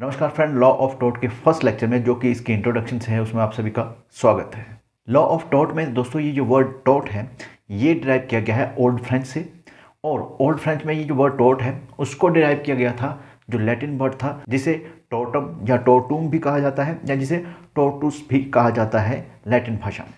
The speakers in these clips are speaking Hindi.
नमस्कार फ्रेंड, लॉ ऑफ टॉट के फर्स्ट लेक्चर में जो कि इसकी इंट्रोडक्शन से है उसमें आप सभी का स्वागत है। लॉ ऑफ टॉट में दोस्तों ये जो वर्ड टॉट है ये डिराइव किया गया है ओल्ड फ्रेंच से, और ओल्ड फ्रेंच में ये जो वर्ड टॉट है उसको डिराइव किया गया था जो लैटिन वर्ड था जिसे टोटम या टोटूम भी कहा जाता है या जिसे टोटुस भी कहा जाता है लैटिन भाषा में।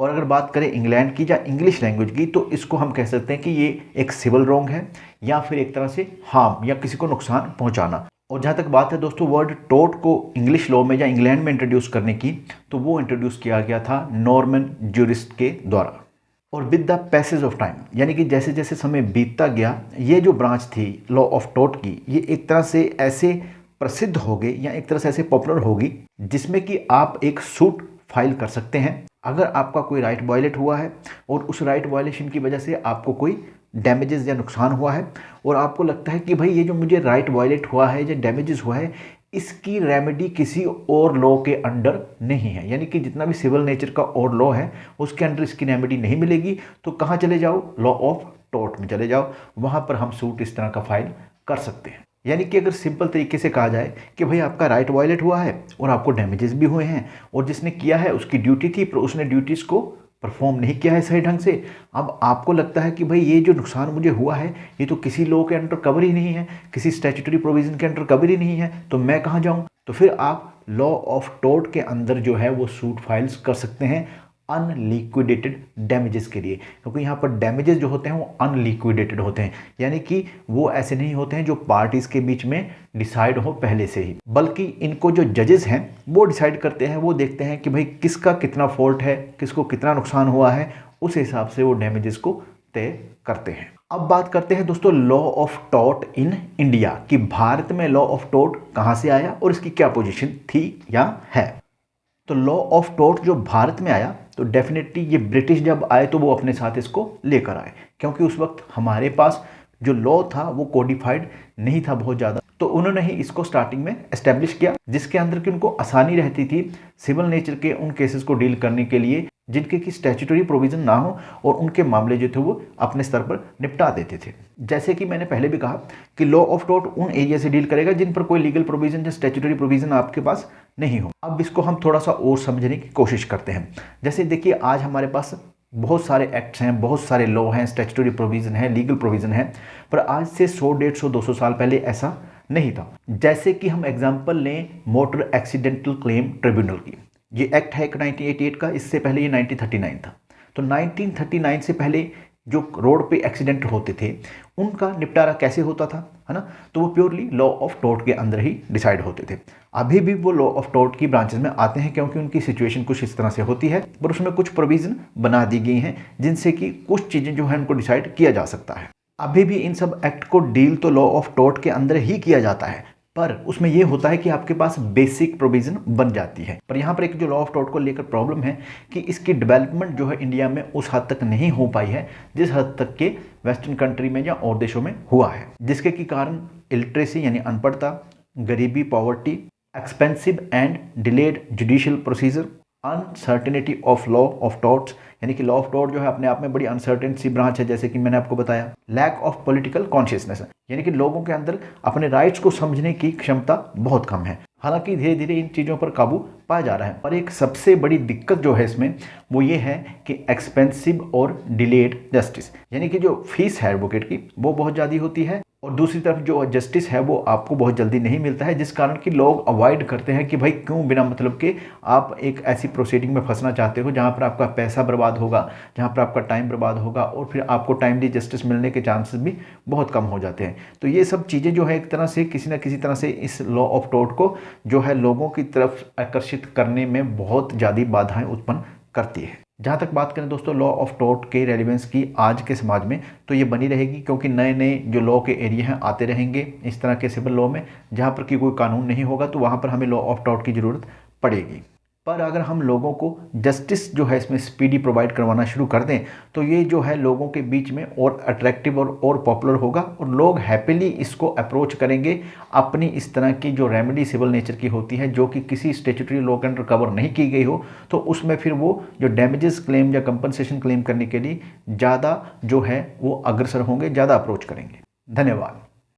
और अगर बात करें इंग्लैंड की या इंग्लिश लैंग्वेज की तो इसको हम कह सकते हैं कि ये एक सिविल रॉन्ग है या फिर एक तरह से हार्म या किसी को नुकसान पहुंचाना। और जहाँ तक बात है दोस्तों वर्ड टोट को इंग्लिश लॉ में या इंग्लैंड में इंट्रोड्यूस करने की, तो वो इंट्रोड्यूस किया गया था नॉर्मन ज्यूरिस्ट के द्वारा। और with the passage of time यानी कि जैसे जैसे समय बीतता गया ये जो ब्रांच थी लॉ ऑफ टोट की ये एक तरह से ऐसे प्रसिद्ध हो गई या एक तरह से ऐसे पॉपुलर होगी जिसमें कि आप एक सूट फाइल कर सकते हैं अगर आपका कोई राइट वायलेट हुआ है और उस राइट वायलेशन की वजह से आपको कोई डैमेजेस या नुकसान हुआ है और आपको लगता है कि भाई ये जो मुझे राइट वायलेट हुआ है या डैमेजेस हुआ है इसकी रेमेडी किसी और लॉ के अंडर नहीं है, यानी कि जितना भी सिविल नेचर का और लॉ है उसके अंडर इसकी रेमेडी नहीं मिलेगी, तो कहाँ चले जाओ, लॉ ऑफ टॉट में चले जाओ, वहाँ पर हम सूट इस तरह का फाइल कर सकते हैं। यानी कि अगर सिंपल तरीके से कहा जाए कि भाई आपका राइट वायलेट हुआ है और आपको डैमेजेस भी हुए हैं और जिसने किया है उसकी ड्यूटी थी पर उसने ड्यूटीज़ को परफॉर्म नहीं किया है सही ढंग से। अब आपको लगता है कि भाई ये जो नुकसान मुझे हुआ है ये तो किसी लॉ के अंडर कवर ही नहीं है, किसी स्टैट्यूटरी प्रोविजन के अंडर कवर ही नहीं है, तो मैं कहाँ जाऊँ? तो फिर आप लॉ ऑफ टॉट के अंदर जो है वो सूट फाइल्स कर सकते हैं अनलिक्विडेटेड डैमेजेस के लिए, क्योंकि यहाँ पर डैमेजेस जो होते हैं वो अनलिक्विडेटेड होते हैं, यानी कि वो ऐसे नहीं होते हैं जो पार्टीज के बीच में डिसाइड हो पहले से ही, बल्कि इनको जो जजेस हैं वो डिसाइड करते हैं। वो देखते हैं कि भाई किसका कितना फॉल्ट है, किसको कितना नुकसान हुआ है, उस हिसाब से वो डैमेजेस को तय करते हैं। अब बात करते हैं दोस्तों law of taught in India कि भारत में लॉ ऑफ टॉट कहाँ से आया और इसकी क्या पोजीशन थी या है। तो लॉ ऑफ टॉट जो भारत में आया तो डेफिनेटली ये ब्रिटिश जब आए तो वो अपने साथ इसको लेकर आए, क्योंकि उस वक्त हमारे पास जो लॉ था वो कोडिफाइड नहीं था बहुत ज़्यादा, तो उन्होंने ही इसको स्टार्टिंग में एस्टेब्लिश किया जिसके अंदर कि उनको आसानी रहती थी सिविल नेचर के उन केसेस को डील करने के लिए जिनके की स्टैट्यूटरी प्रोविजन ना हो और उनके मामले जो थे वो अपने स्तर पर निपटा देते थे। जैसे कि मैंने पहले भी कहा कि लॉ ऑफ टॉट उन एरिया से डील करेगा जिन पर कोई लीगल प्रोविजन या स्टैट्यूटरी प्रोविजन आपके पास नहीं हो। अब इसको हम थोड़ा सा और समझने की कोशिश करते हैं। जैसे देखिए आज हमारे पास बहुत सारे एक्ट्स हैं, बहुत सारे लॉ हैं, स्टैट्यूटरी प्रोविजन है, लीगल प्रोविजन है, पर आज से 100, 150, 200 साल पहले ऐसा नहीं था। जैसे कि हम एग्जाम्पल लें मोटर एक्सीडेंटल क्लेम ट्रिब्यूनल की, ये एक्ट है 1988 का, इससे पहले ये 1939 था। तो 1939 से पहले जो रोड पे एक्सीडेंट होते थे उनका निपटारा कैसे होता था, है ना, तो वो प्योरली लॉ ऑफ टॉट के अंदर ही डिसाइड होते थे। अभी भी वो लॉ ऑफ टॉट की ब्रांचेस में आते हैं क्योंकि उनकी सिचुएशन कुछ इस तरह से होती है, पर उसमें कुछ प्रोविजन बना दी गई हैं जिनसे कि कुछ चीज़ें जो है उनको डिसाइड किया जा सकता है। अभी भी इन सब एक्ट को डील तो लॉ ऑफ टॉट के अंदर ही किया जाता है, पर उसमें यह होता है कि आपके पास बेसिक प्रोविजन बन जाती है। पर यहाँ पर एक जो लॉ ऑफ टॉट को लेकर प्रॉब्लम है कि इसकी डेवलपमेंट जो है इंडिया में उस हद तक नहीं हो पाई है जिस हद तक के वेस्टर्न कंट्री में या और देशों में हुआ है, जिसके की कारण इलिटरेसी यानी अनपढ़ता, गरीबी poverty, expensive and delayed judicial procedure, uncertainty of law of torts यानी कि लॉ ऑफ टॉट जो है अपने आप में बड़ी अनसर्टेन सी ब्रांच है जैसे कि मैंने आपको बताया, लैक ऑफ पॉलिटिकल कॉन्शियसनेस यानी कि लोगों के अंदर अपने राइट्स को समझने की क्षमता बहुत कम है। हालांकि धीरे धीरे इन चीज़ों पर काबू पाया जा रहा है, और एक सबसे बड़ी दिक्कत जो है इसमें वो ये है कि एक्सपेंसिव और डिलेड जस्टिस यानी कि जो फीस है एडवोकेट की वो बहुत ज़्यादा होती है और दूसरी तरफ जो जस्टिस है वो आपको बहुत जल्दी नहीं मिलता है, जिस कारण कि लोग अवॉइड करते हैं कि भाई क्यों बिना मतलब के आप एक ऐसी प्रोसीडिंग में फंसना चाहते हो जहाँ पर आपका पैसा बर्बाद होगा, जहाँ पर आपका टाइम बर्बाद होगा और फिर आपको टाइमली जस्टिस मिलने के चांसेस भी बहुत कम हो जाते हैं। तो ये सब चीज़ें जो है एक तरह से किसी न किसी तरह से इस लॉ ऑफ टॉट को जो है लोगों की तरफ आकर्षित करने में बहुत ज़्यादा बाधाएं उत्पन्न करती है। जहाँ तक बात करें दोस्तों लॉ ऑफ टॉट के रेलिवेंस की आज के समाज में, तो ये बनी रहेगी क्योंकि नए नए जो लॉ के एरिया हैं आते रहेंगे इस तरह के सिविल लॉ में, जहाँ पर कि कोई कानून नहीं होगा तो वहाँ पर हमें लॉ ऑफ टॉट की ज़रूरत पड़ेगी। पर अगर हम लोगों को जस्टिस जो है इसमें स्पीडी प्रोवाइड करवाना शुरू कर दें तो ये जो है लोगों के बीच में और अट्रैक्टिव और पॉपुलर होगा और लोग हैप्पीली इसको अप्रोच करेंगे अपनी इस तरह की जो रेमेडी सिविल नेचर की होती है जो कि किसी स्टैट्यूटरी लॉ के अंडर कवर नहीं की गई हो, तो उसमें फिर वो जो डैमेजेस क्लेम या कंपनसेशन क्लेम करने के लिए ज़्यादा जो है वो अग्रसर होंगे, ज़्यादा अप्रोच करेंगे। धन्यवाद।